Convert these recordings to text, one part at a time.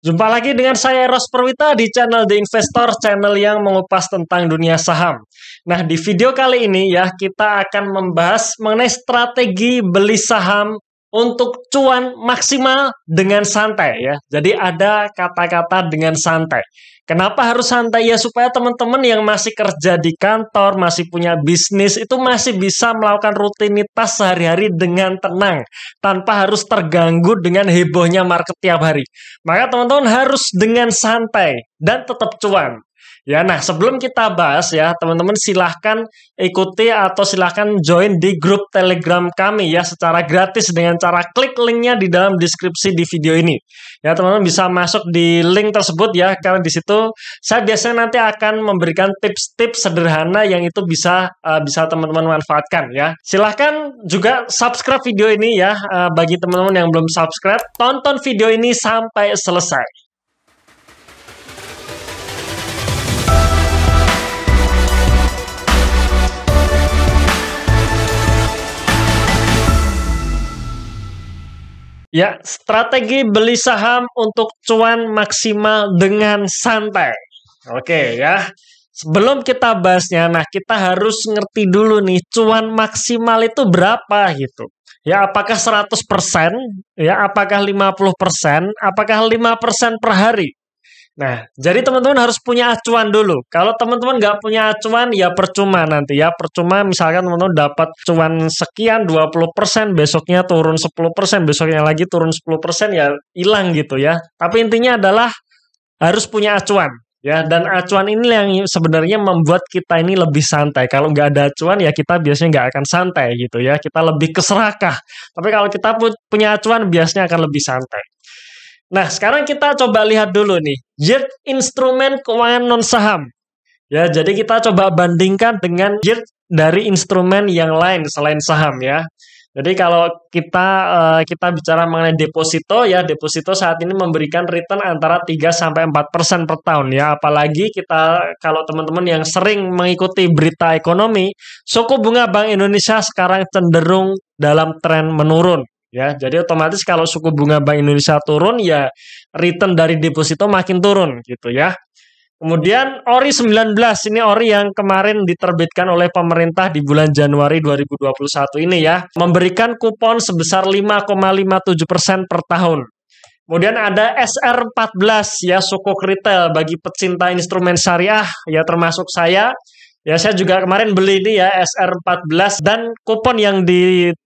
Jumpa lagi dengan saya Eros Perwita di channel The Investor, channel yang mengupas tentang dunia saham. Nah, di video kali ini ya, kita akan membahas mengenai strategi beli saham untuk cuan maksimal dengan santai ya. Jadi ada kata-kata dengan santai. Kenapa harus santai ya? Supaya teman-teman yang masih kerja di kantor, masih punya bisnis, itu masih bisa melakukan rutinitas sehari-hari dengan tenang, tanpa harus terganggu dengan hebohnya market tiap hari. Maka teman-teman harus dengan santai dan tetap cuan. Ya, nah sebelum kita bahas ya, teman-teman silahkan ikuti atau silahkan join di grup Telegram kami ya secara gratis dengan cara klik linknya di dalam deskripsi di video ini. Ya, teman-teman bisa masuk di link tersebut ya, karena di situ saya biasanya nanti akan memberikan tips-tips sederhana yang itu bisa teman-teman manfaatkan ya. Silahkan juga subscribe video ini ya, bagi teman-teman yang belum subscribe, tonton video ini sampai selesai. Ya, strategi beli saham untuk cuan maksimal dengan santai. Oke ya. Sebelum kita bahasnya, nah kita harus ngerti dulu nih, cuan maksimal itu berapa gitu. Ya, apakah 100%? Ya, apakah 50%? Apakah 5% per hari? Nah, jadi teman-teman harus punya acuan dulu. Kalau teman-teman nggak punya acuan, ya percuma nanti ya. Percuma misalkan teman-teman dapat cuan sekian, 20%, besoknya turun 10%, besoknya lagi turun 10%, ya hilang gitu ya. Tapi intinya adalah harus punya acuan. Ya, dan acuan ini yang sebenarnya membuat kita ini lebih santai. Kalau nggak ada acuan, ya kita biasanya nggak akan santai gitu ya. Kita lebih keserakah. Tapi kalau kita punya acuan, biasanya akan lebih santai. Nah, sekarang kita coba lihat dulu nih, yield instrumen keuangan non-saham. Ya, jadi kita coba bandingkan dengan yield dari instrumen yang lain selain saham ya. Jadi kalau kita bicara mengenai deposito ya, deposito saat ini memberikan return antara 3-4% per tahun ya. Apalagi kalau teman-teman yang sering mengikuti berita ekonomi, suku bunga Bank Indonesia sekarang cenderung dalam tren menurun. Ya, jadi otomatis kalau suku bunga Bank Indonesia turun, ya return dari deposito makin turun gitu ya. Kemudian ORI 19, ini ORI yang kemarin diterbitkan oleh pemerintah di bulan Januari 2021 ini ya, memberikan kupon sebesar 5,57% per tahun. Kemudian ada SR14 ya, sukuk retail bagi pecinta instrumen syariah ya, termasuk saya. Ya, saya juga kemarin beli ini ya, SR14, dan kupon yang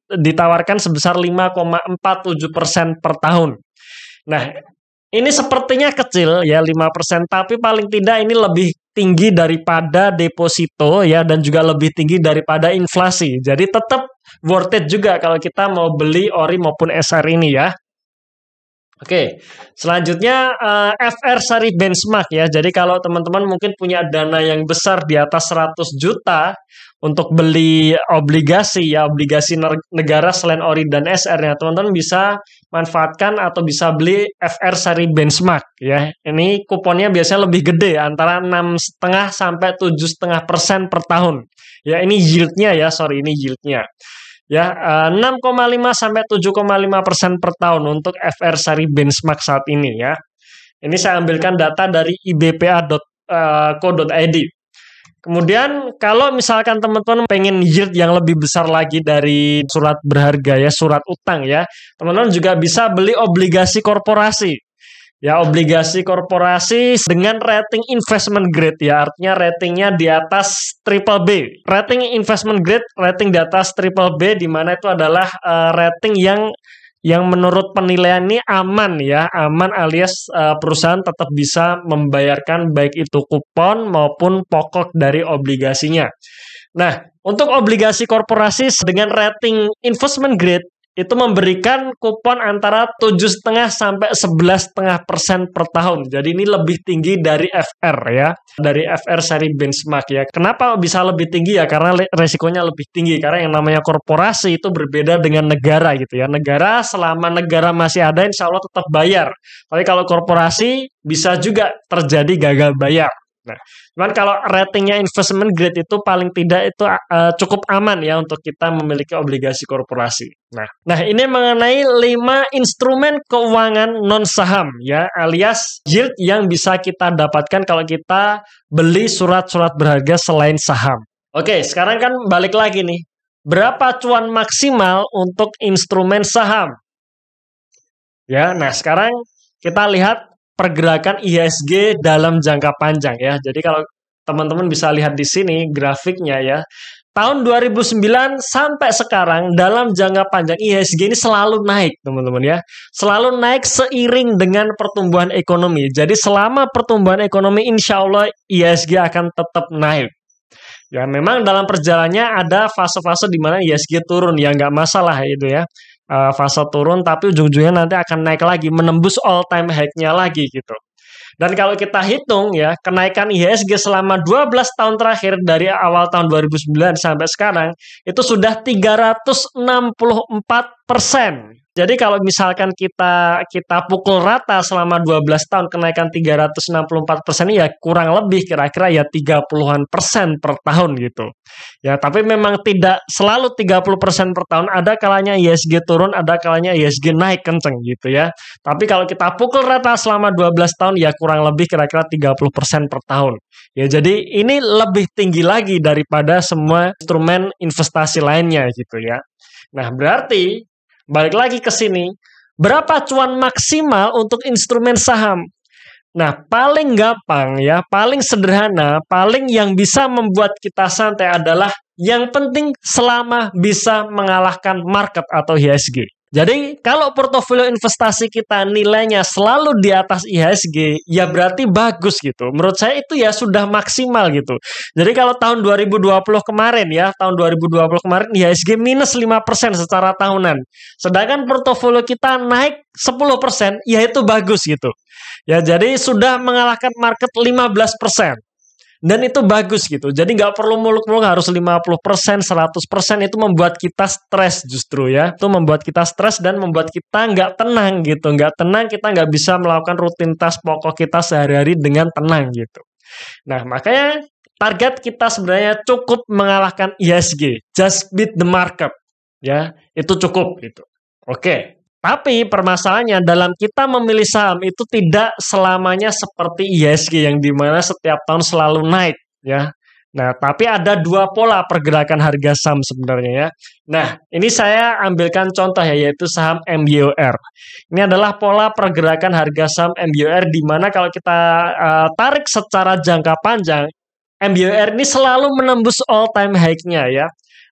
ditawarkan sebesar 5,47% per tahun. Nah, ini sepertinya kecil ya, 5%, tapi paling tidak ini lebih tinggi daripada deposito ya, dan juga lebih tinggi daripada inflasi. Jadi tetap worth it juga kalau kita mau beli ORI maupun SR ini ya. Oke, selanjutnya FR seri benchmark ya. Jadi kalau teman-teman mungkin punya dana yang besar di atas 100 juta untuk beli obligasi ya, obligasi negara selain ORI dan SR ya, teman-teman bisa manfaatkan atau bisa beli FR seri benchmark ya. Ini kuponnya biasanya lebih gede, antara 6,5 sampai 7,5% per tahun. Ya, ini yieldnya ya, ini yieldnya. Ya, 6,5 sampai 7,5% per tahun untuk FR seri benchmark saat ini ya. Ini saya ambilkan data dari ibpa.co.id. Kemudian kalau misalkan teman-teman pengen yield yang lebih besar lagi dari surat berharga ya, surat utang ya, teman-teman juga bisa beli obligasi korporasi. Ya, obligasi korporasi dengan rating investment grade ya, artinya ratingnya di atas triple B. Rating investment grade, rating di atas triple B, di mana itu adalah rating yang menurut penilaian ini aman ya, aman alias perusahaan tetap bisa membayarkan baik itu kupon maupun pokok dari obligasinya. Nah, untuk obligasi korporasi dengan rating investment grade itu memberikan kupon antara 7,5 sampai 11,5% per tahun. Jadi ini lebih tinggi dari FR ya, dari FR seri benchmark ya. Kenapa bisa lebih tinggi ya? Karena resikonya lebih tinggi. Karena yang namanya korporasi itu berbeda dengan negara gitu ya. Negara, selama negara masih ada, insya Allah tetap bayar. Tapi kalau korporasi bisa juga terjadi gagal bayar. Nah, cuman kalau ratingnya investment grade itu paling tidak itu cukup aman ya untuk kita memiliki obligasi korporasi. Nah, ini mengenai 5 instrumen keuangan non saham ya, alias yield yang bisa kita dapatkan kalau kita beli surat-surat berharga selain saham. Oke, sekarang kan balik lagi nih. Berapa cuan maksimal untuk instrumen saham? Ya, nah sekarang kita lihat pergerakan IHSG dalam jangka panjang ya. Jadi kalau teman-teman bisa lihat di sini grafiknya ya. Tahun 2009 sampai sekarang dalam jangka panjang IHSG ini selalu naik, teman-teman ya. Selalu naik seiring dengan pertumbuhan ekonomi. Jadi selama pertumbuhan ekonomi insya Allah IHSG akan tetap naik. Ya memang dalam perjalanannya ada fase-fase di mana IHSG turun, ya nggak masalah itu ya. Fase turun tapi ujung-ujungnya nanti akan naik lagi, menembus all time high-nya lagi gitu. Dan kalau kita hitung ya, kenaikan IHSG selama 12 tahun terakhir dari awal tahun 2009 sampai sekarang itu sudah 364%. Jadi kalau misalkan kita pukul rata selama 12 tahun kenaikan 364% ya kurang lebih kira-kira ya 30-an% per tahun gitu. Ya, tapi memang tidak selalu 30% per tahun, ada kalanya IHSG turun, ada kalanya IHSG naik kenceng gitu ya. Tapi kalau kita pukul rata selama 12 tahun ya kurang lebih kira-kira 30% per tahun. Ya, jadi ini lebih tinggi lagi daripada semua instrumen investasi lainnya gitu ya. Nah, berarti balik lagi ke sini, berapa cuan maksimal untuk instrumen saham? Nah, paling gampang ya, paling sederhana, paling yang bisa membuat kita santai adalah yang penting selama bisa mengalahkan market atau IHSG. Jadi, kalau portofolio investasi kita nilainya selalu di atas IHSG, ya berarti bagus gitu. Menurut saya itu ya sudah maksimal gitu. Jadi, kalau tahun 2020 kemarin ya, tahun 2020 kemarin IHSG minus 5% secara tahunan. Sedangkan portofolio kita naik 10%, ya itu bagus gitu. Ya, jadi sudah mengalahkan market 15%. Dan itu bagus gitu. Jadi nggak perlu muluk-muluk harus 50%, 100%, itu membuat kita stres justru ya. Itu membuat kita stres dan membuat kita nggak tenang gitu. Nggak tenang, kita nggak bisa melakukan rutinitas pokok kita sehari-hari dengan tenang gitu. Nah, makanya target kita sebenarnya cukup mengalahkan IHSG. Just beat the market. Ya, itu cukup gitu. Oke. Tapi permasalahannya dalam kita memilih saham itu tidak selamanya seperti IHSG yang dimana setiap tahun selalu naik ya. Nah, tapi ada dua pola pergerakan harga saham sebenarnya ya. Nah, ini saya ambilkan contoh ya, yaitu saham MYOR. Ini adalah pola pergerakan harga saham MYOR di mana kalau kita tarik secara jangka panjang, MYOR ini selalu menembus all time high-nya ya.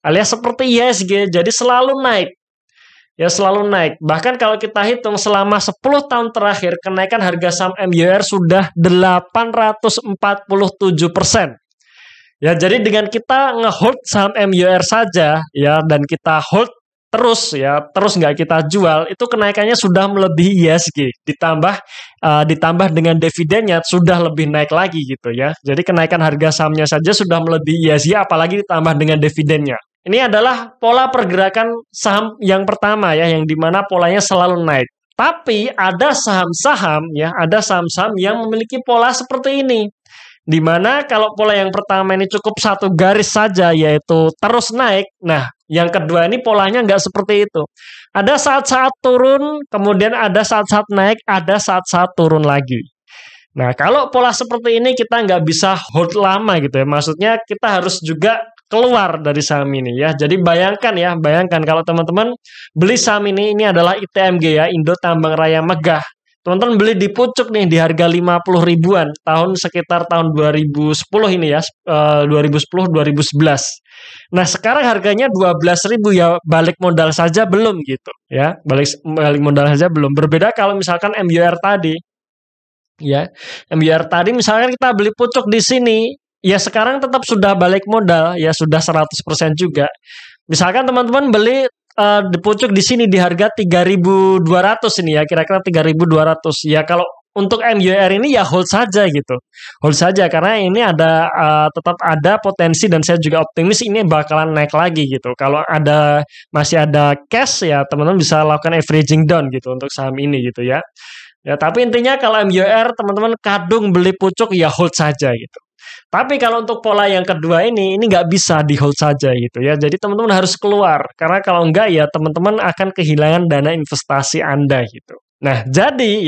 Alias seperti IHSG, jadi selalu naik. Ya selalu naik. Bahkan kalau kita hitung selama 10 tahun terakhir kenaikan harga saham MYOR sudah 847%. Ya, jadi dengan kita nge-hold saham MYOR saja ya dan kita hold terus ya, terus nggak kita jual, itu kenaikannya sudah melebihi IHSG. Ditambah dengan dividennya sudah lebih naik lagi gitu ya. Jadi kenaikan harga sahamnya saja sudah melebihi IHSG, apalagi ditambah dengan dividennya. Ini adalah pola pergerakan saham yang pertama ya, yang dimana polanya selalu naik. Tapi ada saham-saham ya, ada saham-saham yang memiliki pola seperti ini. Dimana kalau pola yang pertama ini cukup satu garis saja, yaitu terus naik. Nah, yang kedua ini polanya nggak seperti itu. Ada saat-saat turun, kemudian ada saat-saat naik, ada saat-saat turun lagi. Nah, kalau pola seperti ini kita nggak bisa hold lama gitu ya. Maksudnya kita harus juga keluar dari saham ini ya. Jadi bayangkan kalau teman-teman beli saham ini adalah ITMG ya, Indo Tambang Raya Megah. Teman-teman beli di pucuk nih di harga 50 ribuan sekitar tahun 2010 ini ya, 2010-2011. Nah, sekarang harganya 12.000 ya, balik modal saja belum gitu ya. Balik modal saja belum. Berbeda kalau misalkan MYOR tadi. Ya, MYOR tadi misalkan kita beli pucuk di sini, ya sekarang tetap sudah balik modal, ya sudah 100% juga. Misalkan teman-teman beli di pucuk di sini di harga 3.200 ini ya, kira-kira 3.200. Ya kalau untuk MYOR ini ya hold saja gitu. Hold saja karena ini tetap ada potensi dan saya juga optimis ini bakalan naik lagi gitu. Kalau masih ada cash ya teman-teman bisa lakukan averaging down gitu untuk saham ini gitu ya. Ya, tapi intinya kalau MYR teman-teman kadung beli pucuk ya hold saja gitu. Tapi kalau untuk pola yang kedua ini nggak bisa di hold saja gitu ya. Jadi teman-teman harus keluar karena kalau enggak ya teman-teman akan kehilangan dana investasi Anda gitu. Nah, jadi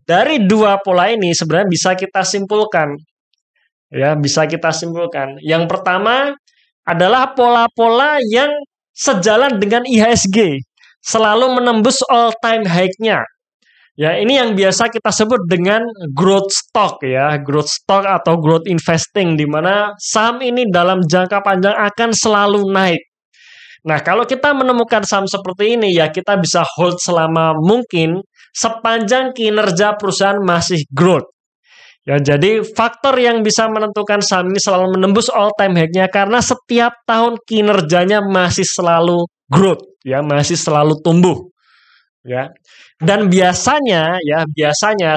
dari dua pola ini sebenarnya bisa kita simpulkan. Ya, bisa kita simpulkan. Yang pertama adalah pola-pola yang sejalan dengan IHSG, selalu menembus all time high-nya. Ya, ini yang biasa kita sebut dengan growth stock ya, growth stock atau growth investing di mana saham ini dalam jangka panjang akan selalu naik. Nah, kalau kita menemukan saham seperti ini ya kita bisa hold selama mungkin sepanjang kinerja perusahaan masih growth. Ya, jadi faktor yang bisa menentukan saham ini selalu menembus all time high-nya karena setiap tahun kinerjanya masih selalu growth ya, masih selalu tumbuh. Ya. Dan biasanya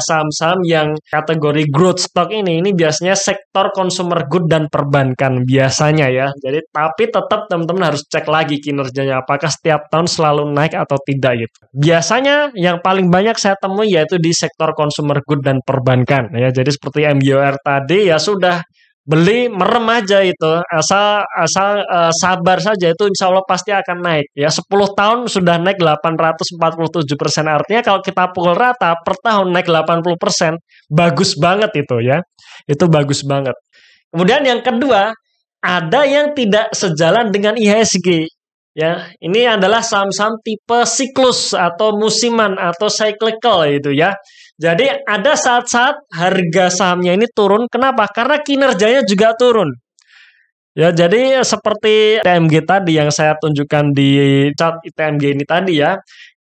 saham-saham yang kategori growth stock ini biasanya sektor consumer good dan perbankan biasanya ya. Jadi tapi tetap teman-teman harus cek lagi kinerjanya apakah setiap tahun selalu naik atau tidak gitu. Biasanya yang paling banyak saya temui yaitu di sektor consumer good dan perbankan ya. Jadi seperti MYR tadi ya sudah beli merem aja itu asal sabar saja itu insya Allah pasti akan naik ya 10 tahun sudah naik 847%, artinya kalau kita pukul rata per tahun naik 80%, bagus banget itu ya, itu bagus banget. Kemudian yang kedua ada yang tidak sejalan dengan IHSG ya, ini adalah saham-saham tipe siklus atau musiman atau cyclical itu ya. Jadi ada saat-saat harga sahamnya ini turun. Kenapa? Karena kinerjanya juga turun. Ya, jadi seperti ITMG tadi yang saya tunjukkan di chart ITMG ini tadi ya.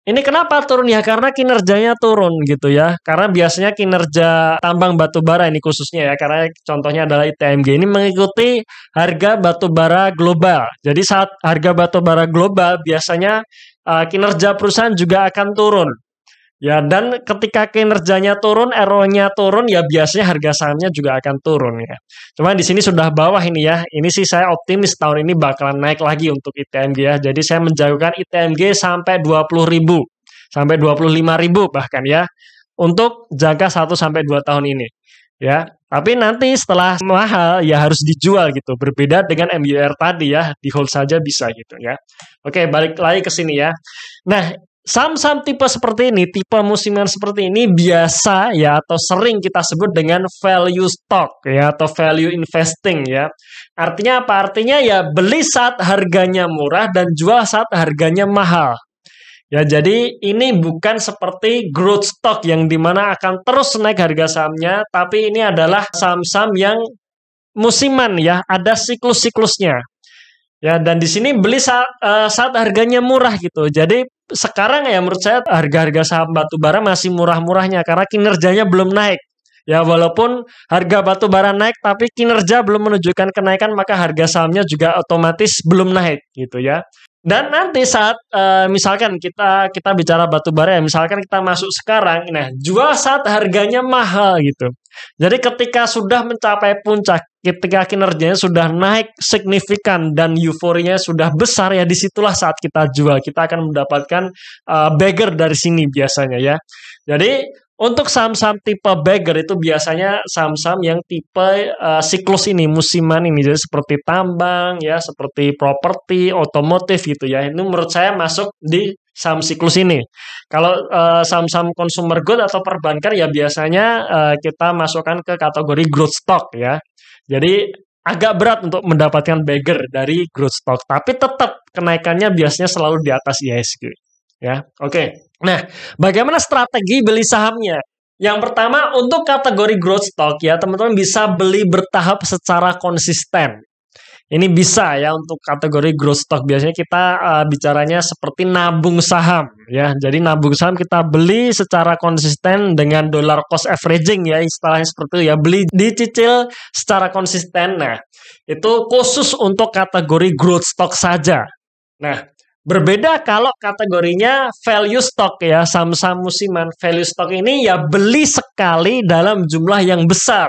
Ini kenapa turun ya? Karena kinerjanya turun gitu ya. Karena biasanya kinerja tambang batubara ini khususnya ya. Karena contohnya adalah ITMG ini mengikuti harga batubara global. Jadi saat harga batubara global biasanya kinerja perusahaan juga akan turun. Ya, dan ketika kinerjanya turun, ROE-nya turun, ya biasanya harga sahamnya juga akan turun ya. Cuma di sini sudah bawah ini ya. Ini sih saya optimis tahun ini bakalan naik lagi untuk ITMG ya. Jadi saya menjagokan ITMG sampai 20.000, sampai 25.000 bahkan ya. Untuk jangka 1 sampai 2 tahun ini. Ya, tapi nanti setelah mahal ya harus dijual gitu. Berbeda dengan MYR tadi ya, di hold saja bisa gitu ya. Oke, balik lagi ke sini ya. Nah, saham-saham tipe seperti ini, tipe musiman seperti ini biasa ya atau sering kita sebut dengan value stock ya atau value investing ya. Artinya apa? Artinya ya beli saat harganya murah dan jual saat harganya mahal. Ya, jadi ini bukan seperti growth stock yang dimana akan terus naik harga sahamnya, tapi ini adalah saham-saham yang musiman ya, ada siklus-siklusnya. Ya, dan di sini beli saat harganya murah gitu. Jadi sekarang ya menurut saya harga-harga saham batubara masih murah-murahnya karena kinerjanya belum naik. Ya, walaupun harga batubara naik tapi kinerja belum menunjukkan kenaikan, maka harga sahamnya juga otomatis belum naik gitu ya. Dan nanti saat misalkan kita bicara batubara ya, misalkan kita masuk sekarang, nah jual saat harganya mahal gitu. Jadi ketika sudah mencapai puncak, ketika kinerjanya sudah naik signifikan dan euforianya sudah besar ya, disitulah saat kita jual. Kita akan mendapatkan bagger dari sini biasanya ya. Jadi untuk saham-saham tipe bagger itu biasanya saham-saham yang tipe siklus ini, musiman ini. Jadi seperti tambang, ya, seperti properti, otomotif gitu ya. Ini menurut saya masuk di saham siklus ini. Kalau saham-saham consumer good atau perbankan ya biasanya kita masukkan ke kategori growth stock ya. Jadi agak berat untuk mendapatkan bagger dari growth stock. Tapi tetap kenaikannya biasanya selalu di atas IHSG. Ya, oke. Nah, bagaimana strategi beli sahamnya? Yang pertama, untuk kategori growth stock ya, teman-teman bisa beli bertahap secara konsisten. Ini bisa ya untuk kategori growth stock. Biasanya kita bicaranya seperti nabung saham ya. Jadi nabung saham kita beli secara konsisten dengan dollar cost averaging ya, istilahnya seperti itu ya. Beli dicicil secara konsisten. Nah, itu khusus untuk kategori growth stock saja. Nah, berbeda kalau kategorinya value stock ya, saham-saham musiman. Value stock ini ya beli sekali dalam jumlah yang besar.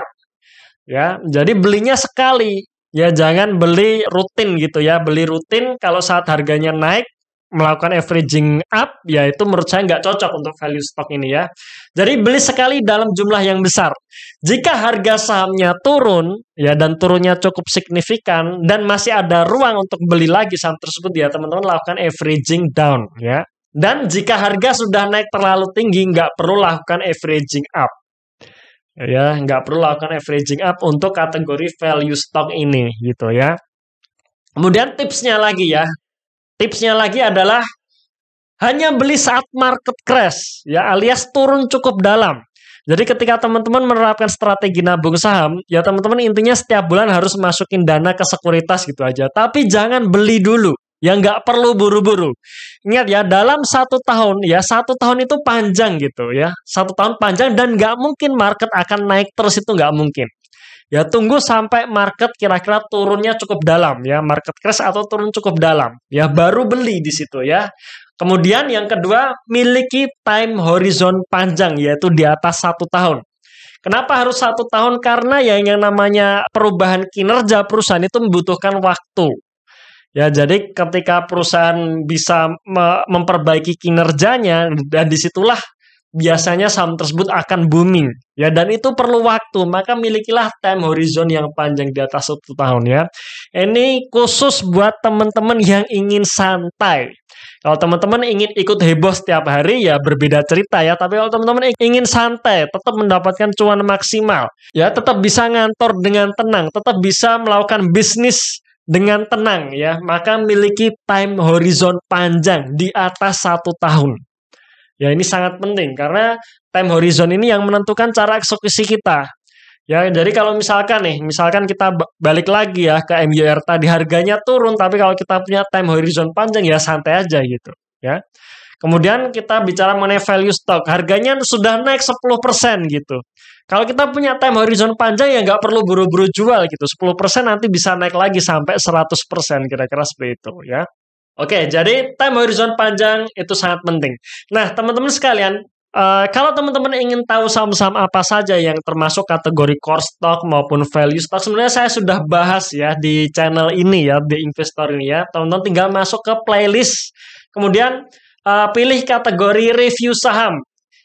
Ya, jadi belinya sekali. Ya, jangan beli rutin gitu ya. Beli rutin kalau saat harganya naik, melakukan averaging up, ya itu menurut saya nggak cocok untuk value stock ini ya. Jadi beli sekali dalam jumlah yang besar. Jika harga sahamnya turun, ya dan turunnya cukup signifikan dan masih ada ruang untuk beli lagi saham tersebut, ya teman-teman lakukan averaging down ya. Dan jika harga sudah naik terlalu tinggi, nggak perlu lakukan averaging up. Ya, nggak perlu lakukan averaging up untuk kategori value stock ini gitu ya. Kemudian tipsnya lagi ya. Tipsnya lagi adalah hanya beli saat market crash ya, alias turun cukup dalam. Jadi ketika teman-teman menerapkan strategi nabung saham, ya teman-teman intinya setiap bulan harus masukin dana ke sekuritas gitu aja. Tapi jangan beli dulu. Ya nggak perlu buru-buru. Ingat ya, dalam 1 tahun, ya 1 tahun itu panjang gitu ya. 1 tahun panjang dan nggak mungkin market akan naik terus, itu nggak mungkin. Ya tunggu sampai market kira-kira turunnya cukup dalam ya, market crash atau turun cukup dalam. Ya baru beli di situ ya. Kemudian yang kedua, miliki time horizon panjang, yaitu di atas 1 tahun. Kenapa harus 1 tahun? Karena ya yang namanya perubahan kinerja perusahaan itu membutuhkan waktu. Ya, jadi ketika perusahaan bisa memperbaiki kinerjanya, dan disitulah biasanya saham tersebut akan booming. Ya, dan itu perlu waktu, maka milikilah time horizon yang panjang di atas 1 tahun ya. Ini khusus buat teman-teman yang ingin santai. Kalau teman-teman ingin ikut heboh setiap hari, ya berbeda cerita ya. Tapi kalau teman-teman ingin santai, tetap mendapatkan cuan maksimal, ya tetap bisa ngantor dengan tenang, tetap bisa melakukan bisnis dengan tenang ya, maka miliki time horizon panjang di atas 1 tahun. Ya ini sangat penting karena time horizon ini yang menentukan cara eksekusi kita. Ya jadi kalau misalkan kita balik lagi ya ke MUR tadi, harganya turun tapi kalau kita punya time horizon panjang ya santai aja gitu ya. Kemudian kita bicara mengenai value stock, harganya sudah naik 10% gitu. Kalau kita punya time horizon panjang ya nggak perlu buru-buru jual gitu. 10% nanti bisa naik lagi sampai 100% kira-kira seperti itu ya. Oke, jadi time horizon panjang itu sangat penting. Nah, teman-teman sekalian, kalau teman-teman ingin tahu saham-saham apa saja yang termasuk kategori core stock maupun value stock, sebenarnya saya sudah bahas ya di channel ini ya, di Investor ini ya. Teman-teman tinggal masuk ke playlist, kemudian pilih kategori review saham.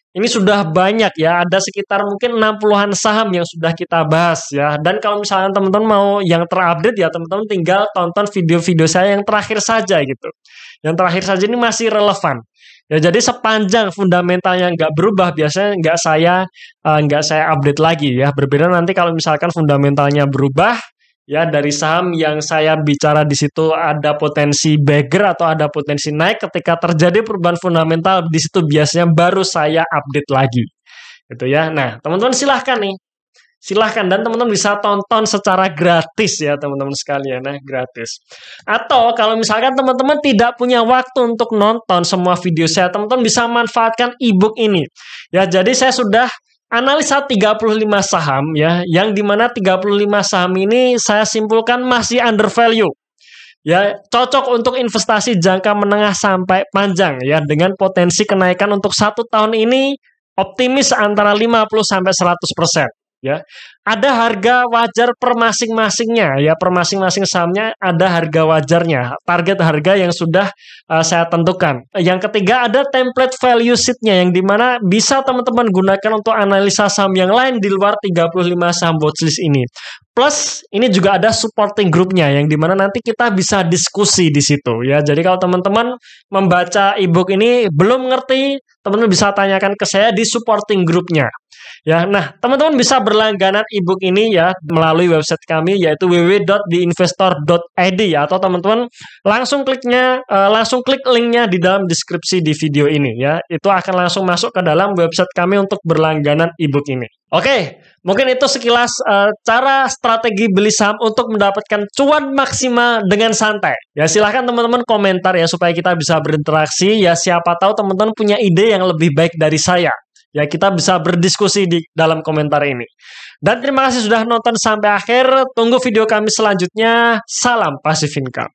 Ini sudah banyak ya, ada sekitar mungkin 60-an saham yang sudah kita bahas ya. Dan kalau misalnya teman-teman mau yang terupdate ya, teman-teman tinggal tonton video-video saya yang terakhir saja gitu. Yang terakhir saja ini masih relevan. Ya jadi sepanjang fundamentalnya nggak berubah, biasanya nggak saya update lagi ya. Berbeda nanti kalau misalkan fundamentalnya berubah, ya dari saham yang saya bicara di situ ada potensi bagger atau ada potensi naik, ketika terjadi perubahan fundamental di situ biasanya baru saya update lagi gitu ya. Nah teman-teman silahkan dan teman-teman bisa tonton secara gratis ya teman-teman sekalian, nah gratis. Atau kalau misalkan teman-teman tidak punya waktu untuk nonton semua video saya, teman-teman bisa manfaatkan ebook ini ya. Jadi saya sudah analisa 35 saham ya, yang dimana 35 saham ini saya simpulkan masih undervalue. Ya, cocok untuk investasi jangka menengah sampai panjang ya, dengan potensi kenaikan untuk 1 tahun ini optimis antara 50 sampai 100%. Ya, ada harga wajar per masing-masingnya ya, per masing-masing sahamnya ada harga wajarnya, target harga yang sudah saya tentukan. Yang ketiga ada template value sheet-nya yang dimana bisa teman-teman gunakan untuk analisa saham yang lain di luar 35 saham watchlist ini. Plus ini juga ada supporting group-nya yang dimana nanti kita bisa diskusi di situ ya. Jadi kalau teman-teman membaca ebook ini belum ngerti, teman-teman bisa tanyakan ke saya di supporting group-nya. Ya, nah teman-teman bisa berlangganan ebook ini ya melalui website kami yaitu www.diinvestor.id ya, atau teman-teman langsung klik linknya di dalam deskripsi di video ini ya. Itu akan langsung masuk ke dalam website kami untuk berlangganan ebook ini. Oke, mungkin itu sekilas cara strategi beli saham untuk mendapatkan cuan maksimal dengan santai. Ya silahkan teman-teman komentar ya supaya kita bisa berinteraksi ya. Siapa tahu teman-teman punya ide yang lebih baik dari saya. Ya kita bisa berdiskusi di dalam komentar ini. Dan terima kasih sudah nonton sampai akhir. Tunggu video kami selanjutnya. Salam Passive Income.